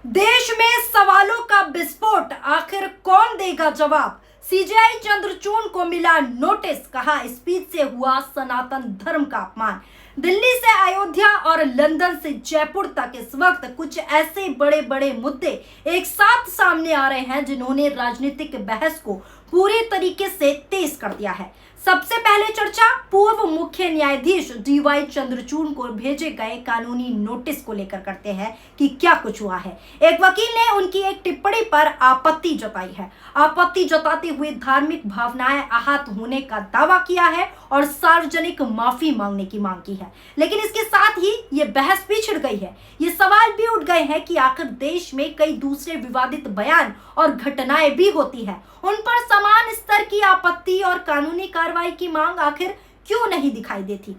देश में सवालों का विस्फोट, आखिर कौन देगा जवाब। सीजेआई चंद्रचूड़ को मिला नोटिस, कहा स्पीच से हुआ सनातन धर्म का अपमान। दिल्ली से अयोध्या और लंदन से जयपुर तक इस वक्त कुछ ऐसे बड़े बड़े मुद्दे एक साथ सामने आ रहे हैं जिन्होंने राजनीतिक बहस को पूरी तरीके से तेज कर दिया है। सबसे पहले चर्चा पूर्व मुख्य न्यायाधीश डीवाई चंद्रचूड़ को भेजे गए कानूनी नोटिस को लेकर करते हैं कि क्या कुछ हुआ है। एक वकील ने उनकी एक टिप्पणी पर आपत्ति जताई है। आपत्ति जताते हुए धार्मिक भावनाएं आहत होने का दावा किया है और सार्वजनिक माफी मांगने की मांग की है। लेकिन इसके साथ ही ये बहस भी छिड़ गई है। ये सवाल भी उठ गए हैं कि आखिर देश में कई दूसरे विवादित बयान और घटनाएं भी होती है, उन पर समान स्तर की आपत्ति और कानूनी कार्रवाई की मांग आखिर क्यों नहीं दिखाई देती।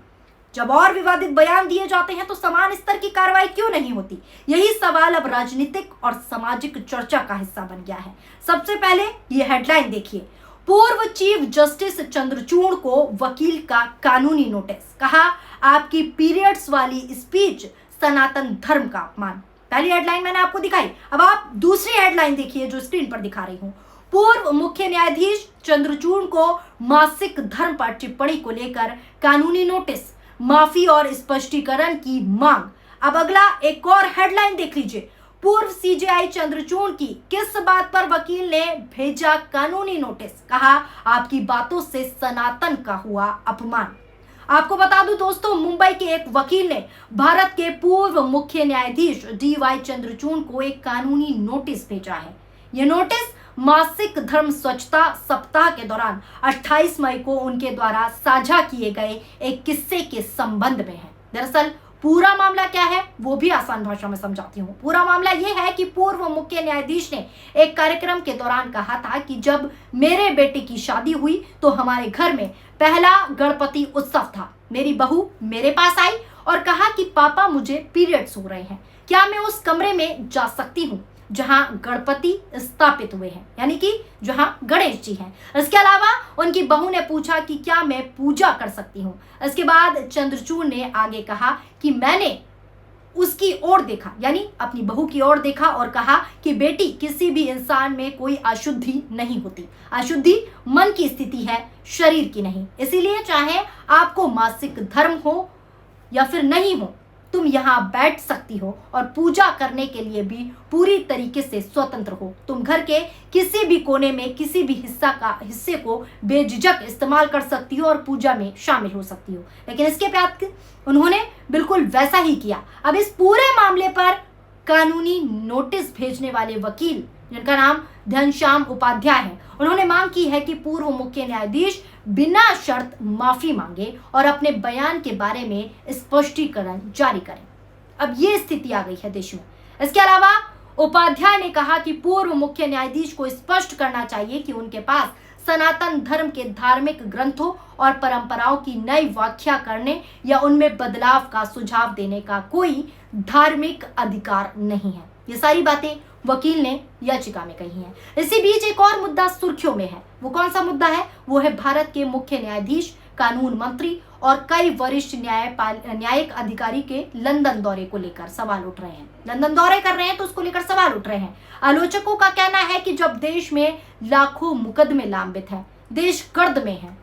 जब और विवादित बयान दिए जाते हैं तो समान स्तर की कार्रवाई क्यों नहीं होती। यही सवाल अब राजनीतिक और सामाजिक चर्चा का हिस्सा बन गया है। सबसे पहले ये हेडलाइन देखिए, पूर्व चीफ जस्टिस चंद्रचूड़ को वकील का कानूनी नोटिस, कहा आपकी पीरियड्स वाली स्पीच सनातन धर्म का अपमान। पहली हेडलाइन मैंने आपको दिखाई, अब आप दूसरी हेडलाइन देखिए जो स्क्रीन पर दिखा रही हूं। पूर्व मुख्य न्यायाधीश चंद्रचूड़ को मासिक धर्म पर टिप्पणी को लेकर कानूनी नोटिस, माफी और स्पष्टीकरण की मांग। अब अगला एक और हेडलाइन देख लीजिए, पूर्व सीजेआई चंद्रचूड़ की किस बात पर वकील ने भेजा कानूनी नोटिस, कहा आपकी बातों से सनातन का हुआ अपमान। आपको बता दूं दोस्तों, मुंबई के एक वकील ने भारत के पूर्व मुख्य न्यायाधीश डीवाई चंद्रचूड़ को एक कानूनी नोटिस भेजा है। यह नोटिस मासिक धर्म स्वच्छता सप्ताह के दौरान 28 मई को उनके द्वारा साझा किए गए एक किस्से के संबंध में है। दरअसल पूरा मामला क्या है वो भी आसान भाषा में समझाती हूँ। पूरा मामला ये है कि पूर्व मुख्य न्यायाधीश ने एक कार्यक्रम के दौरान कहा था कि जब मेरे बेटे की शादी हुई तो हमारे घर में पहला गणपति उत्सव था। मेरी बहू मेरे पास आई और कहा कि पापा मुझे पीरियड्स हो रहे हैं, क्या मैं उस कमरे में जा सकती हूँ जहां गणपति स्थापित हुए हैं, यानी कि जहां गणेश जी हैं। इसके अलावा उनकी बहू ने पूछा कि क्या मैं पूजा कर सकती हूँ। इसके बाद चंद्रचूड़ ने आगे कहा कि मैंने उसकी ओर देखा, यानी अपनी बहू की ओर देखा और कहा कि बेटी, किसी भी इंसान में कोई अशुद्धि नहीं होती। अशुद्धि मन की स्थिति है, शरीर की नहीं। इसीलिए चाहे आपको मासिक धर्म हो या फिर नहीं हो, तुम यहाँ बैठ सकती हो और पूजा करने के लिए भी पूरी तरीके से स्वतंत्र हो। तुम घर के किसी भी कोने में किसी भी हिस्से को बेझिझक इस्तेमाल कर सकती हो और पूजा में शामिल हो सकती हो। लेकिन इसके बाद उन्होंने बिल्कुल वैसा ही किया। अब इस पूरे मामले पर कानूनी नोटिस भेजने वाले वकील, जिनका नाम घनश्याम उपाध्याय है, उन्होंने मांग की है कि पूर्व मुख्य न्यायाधीश बिना शर्त माफी मांगे और अपने बयान के बारे में स्पष्टीकरण जारी करें। अब ये स्थिति आ गई है देश में। इसके अलावा उपाध्याय ने कहा कि पूर्व मुख्य न्यायाधीश को स्पष्ट करना चाहिए कि उनके पास सनातन धर्म के धार्मिक ग्रंथों और परंपराओं की नई व्याख्या करने या उनमें बदलाव का सुझाव देने का कोई धार्मिक अधिकार नहीं है। ये सारी बातें वकील ने याचिका में कही हैं। इसी बीच एक और मुद्दा सुर्खियों में है। वो कौन सा मुद्दा है? वो है भारत के मुख्य न्यायाधीश, कानून मंत्री और कई वरिष्ठ न्यायिक अधिकारी के लंदन दौरे को लेकर सवाल उठ रहे हैं। लंदन दौरे कर रहे हैं तो उसको लेकर सवाल उठ रहे हैं। आलोचकों का कहना है कि जब देश में लाखों मुकदमे लंबित हैं, देश कर्ज में है,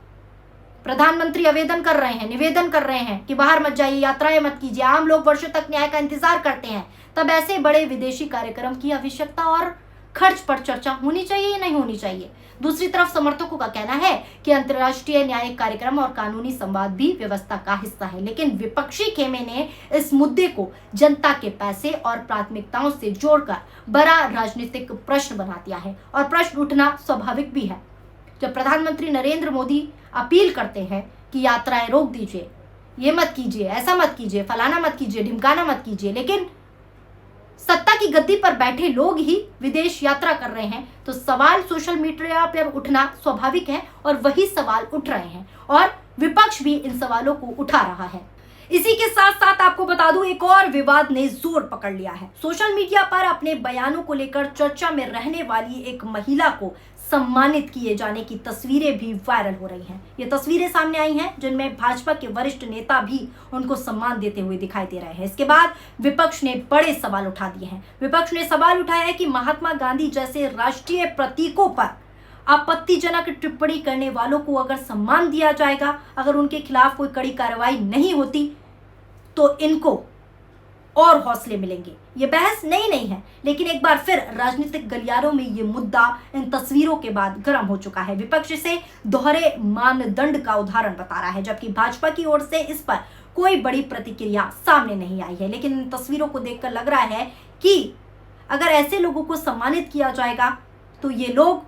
प्रधानमंत्री निवेदन कर रहे हैं कि बाहर मत जाइए, यात्राएं मत कीजिए, आम लोग वर्षों तक न्याय का इंतजार करते हैं, तब ऐसे बड़े विदेशी कार्यक्रम की आवश्यकता और खर्च पर चर्चा होनी चाहिए या नहीं होनी चाहिए। दूसरी तरफ समर्थकों का कहना है कि अंतर्राष्ट्रीय न्यायिक कार्यक्रम और कानूनी संवाद भी व्यवस्था का हिस्सा है। लेकिन विपक्षी खेमे ने इस मुद्दे को जनता के पैसे और प्राथमिकताओं से जोड़कर बड़ा राजनीतिक प्रश्न बना दिया है और प्रश्न उठना स्वाभाविक भी है। जब प्रधानमंत्री नरेंद्र मोदी अपील करते हैं कि यात्राएं रोक दीजिए, ये मत कीजिए, ऐसा मत कीजिए, फलाना मत कीजिए, ढिमकाना मत कीजिए, लेकिन सत्ता की गद्दी पर बैठे लोग ही विदेश यात्रा कर रहे हैं, तो सवाल सोशल मीडिया पर उठना स्वाभाविक है और वही सवाल उठ रहे हैं और विपक्ष भी इन सवालों को उठा रहा है। इसी के साथ साथ आपको बता दूं, एक और विवाद ने जोर पकड़ लिया है। सोशल मीडिया पर अपने बयानों को लेकर चर्चा में रहने वाली एक महिला को सम्मानित किए जाने की तस्वीरें भी वायरल हो रही हैं। ये तस्वीरें सामने आई हैं जिनमें भाजपा के वरिष्ठ नेता भी उनको सम्मान देते हुए दिखाई दे रहे हैं। इसके बाद विपक्ष ने बड़े सवाल उठा दिए हैं। विपक्ष ने सवाल उठाया है कि महात्मा गांधी जैसे राष्ट्रीय प्रतीकों पर आपत्तिजनक टिप्पणी करने वालों को अगर सम्मान दिया जाएगा, अगर उनके खिलाफ कोई कड़ी कार्रवाई नहीं होती तो इनको और हौसले मिलेंगे। ये बहस नहीं है, लेकिन एक बार फिर राजनीतिक गलियारों में ये मुद्दा इन तस्वीरों के बाद गर्म हो चुका है। विपक्ष इसे दोहरे मानदंड का उदाहरण बता रहा है, जबकि भाजपा की ओर से इस पर कोई बड़ी प्रतिक्रिया सामने नहीं आई है। लेकिन इन तस्वीरों को देखकर लग रहा है कि अगर ऐसे लोगों को सम्मानित किया जाएगा तो ये लोग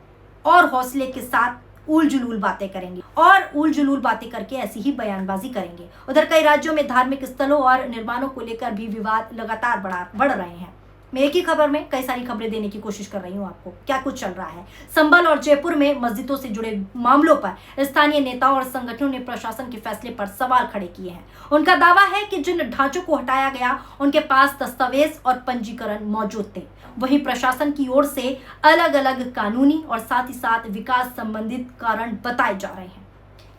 और हौसले के साथ उल जुलूल बातें करेंगे और उल जुलूल बातें करके ऐसी ही बयानबाजी करेंगे। उधर कई राज्यों में धार्मिक स्थलों और निर्माणों को लेकर भी विवाद लगातार बढ़ रहे हैं। मैं एक ही खबर में कई सारी खबरें देने की कोशिश कर रही हूँ आपको क्या कुछ चल रहा है। संभल और जयपुर में मस्जिदों से जुड़े मामलों पर स्थानीय नेताओं और संगठनों ने प्रशासन के फैसले पर सवाल खड़े किए हैं। उनका दावा है कि जिन ढांचों को हटाया गया उनके पास दस्तावेज और पंजीकरण मौजूद थे। वहीं प्रशासन की ओर से अलग अलग कानूनी और साथ ही साथ विकास संबंधित कारण बताए जा रहे हैं।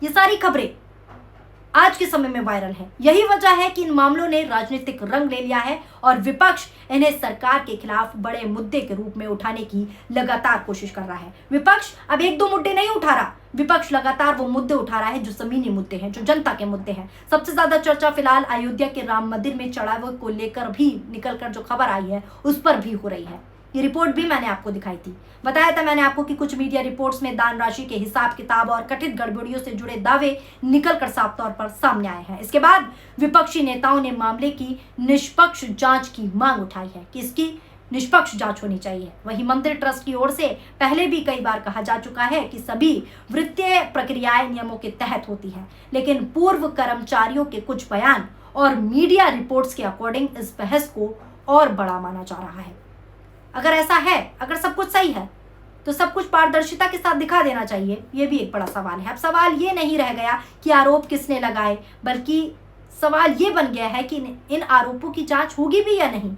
ये सारी खबरें आज के समय में वायरल है। यही वजह है कि इन मामलों ने राजनीतिक रंग ले लिया है और विपक्ष इन्हें सरकार के खिलाफ बड़े मुद्दे के रूप में उठाने की लगातार कोशिश कर रहा है। विपक्ष अब एक दो मुद्दे नहीं उठा रहा, विपक्ष लगातार वो मुद्दे उठा रहा है जो जमीनी मुद्दे हैं, जो जनता के मुद्दे हैं। सबसे ज्यादा चर्चा फिलहाल अयोध्या के राम मंदिर में चढ़ावे को लेकर भी निकलकर जो खबर आई है उस पर भी हो रही है। ये रिपोर्ट भी मैंने आपको दिखाई थी, बताया था मैंने आपको कि कुछ मीडिया रिपोर्ट्स में दान राशि के हिसाब किताब और कथित गड़बड़ियों से जुड़े दावे निकलकर साफ तौर पर सामने आए हैं। इसके बाद विपक्षी नेताओं ने मामले की निष्पक्ष जांच की मांग उठाई है कि इसकी निष्पक्ष जांच होनी चाहिए। वहीं मंदिर ट्रस्ट की ओर से पहले भी कई बार कहा जा चुका है कि सभी वित्तीय प्रक्रियाएं नियमों के तहत होती हैं, लेकिन पूर्व कर्मचारियों के कुछ बयान और मीडिया रिपोर्ट्स के अकॉर्डिंग इस बहस को और बड़ा माना जा रहा है। अगर ऐसा है, अगर सब कुछ सही है तो सब कुछ पारदर्शिता के साथ दिखा देना चाहिए। ये भी एक बड़ा सवाल है। अब सवाल ये नहीं रह गया कि आरोप किसने लगाए, बल्कि सवाल ये बन गया है कि इन आरोपों की जांच होगी भी या नहीं।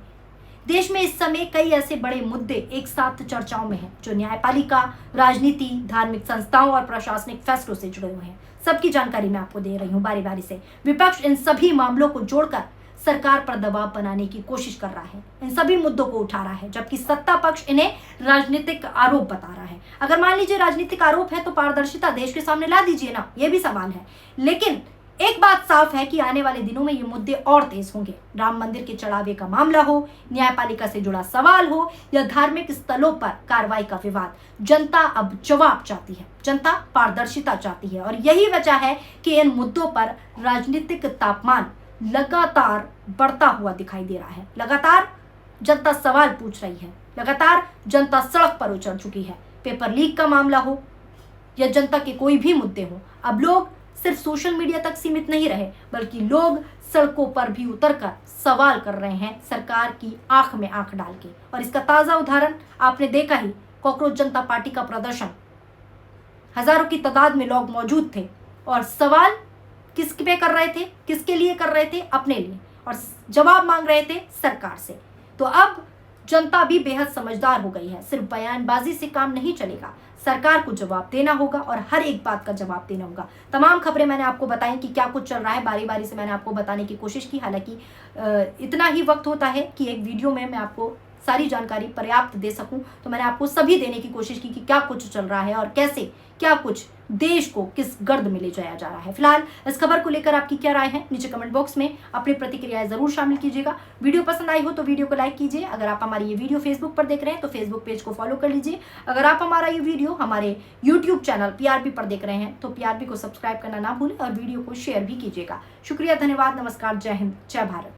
देश में इस समय कई ऐसे बड़े मुद्दे एक साथ चर्चाओं में हैं जो न्यायपालिका, राजनीति, धार्मिक संस्थाओं और प्रशासनिक फैसलों से जुड़े हुए हैं। सबकी जानकारी मैं आपको दे रही हूँ बारी बारी से। विपक्ष इन सभी मामलों को जोड़कर सरकार पर दबाव बनाने की कोशिश कर रहा है, इन सभी मुद्दों को उठा रहा है, जबकि सत्ता पक्ष इन्हें राजनीतिक आरोप बता रहा है। अगर मान लीजिए राजनीतिक आरोप है तो पारदर्शिता देश के सामने ला दीजिए ना, ये भी सवाल है। लेकिन एक बात साफ है कि आने वाले दिनों में ये मुद्दे और तेज होंगे। राम मंदिर के चढ़ावे का मामला हो, न्यायपालिका से जुड़ा सवाल हो या धार्मिक स्थलों पर कार्रवाई का विवाद, जनता अब जवाब चाहती है, जनता पारदर्शिता चाहती है। और यही वजह है कि इन मुद्दों पर राजनीतिक तापमान लगातार बढ़ता हुआ दिखाई दे रहा है। लगातार जनता सवाल पूछ रही है, लगातार जनता सड़क पर उतर चुकी है। पेपर लीक का मामला हो या जनता के कोई भी मुद्दे हो, अब लोग सिर्फ सोशल मीडिया तक सीमित नहीं रहे, बल्कि लोग सड़कों पर भी उतरकर सवाल कर रहे हैं सरकार की आंख में आंख डाल के। और इसका ताजा उदाहरण आपने देखा ही, कॉकरोच जनता पार्टी का प्रदर्शन। हजारों की तादाद में लोग मौजूद थे और सवाल किस पे कर रहे थे, किसके लिए कर रहे थे? अपने लिए, और जवाब मांग रहे थे सरकार से। तो अब जनता भी बेहद समझदार हो गई है। सिर्फ बयानबाजी से काम नहीं चलेगा, सरकार को जवाब देना होगा और हर एक बात का जवाब देना होगा। तमाम खबरें मैंने आपको बताई कि क्या कुछ चल रहा है, बारी बारी से मैंने आपको बताने की कोशिश की। हालांकि इतना ही वक्त होता है कि एक वीडियो में मैं आपको सारी जानकारी पर्याप्त दे सकूं, तो मैंने आपको सभी देने की कोशिश की कि क्या कुछ चल रहा है और कैसे क्या कुछ देश को किस गर्द में ले जाया जा रहा है। फिलहाल इस खबर को लेकर आपकी क्या राय है, नीचे कमेंट बॉक्स में अपनी प्रतिक्रियाएं जरूर शामिल कीजिएगा। वीडियो पसंद आई हो तो वीडियो को लाइक कीजिए। अगर आप हमारी ये वीडियो फेसबुक पर देख रहे हैं तो फेसबुक पेज को फॉलो कर लीजिए। अगर आप हमारा ये वीडियो हमारे यूट्यूब चैनल PRP पर देख रहे हैं तो PRP को सब्सक्राइब करना ना भूलें और वीडियो को शेयर भी कीजिएगा। शुक्रिया, धन्यवाद, नमस्कार, जय हिंद, जय भारत।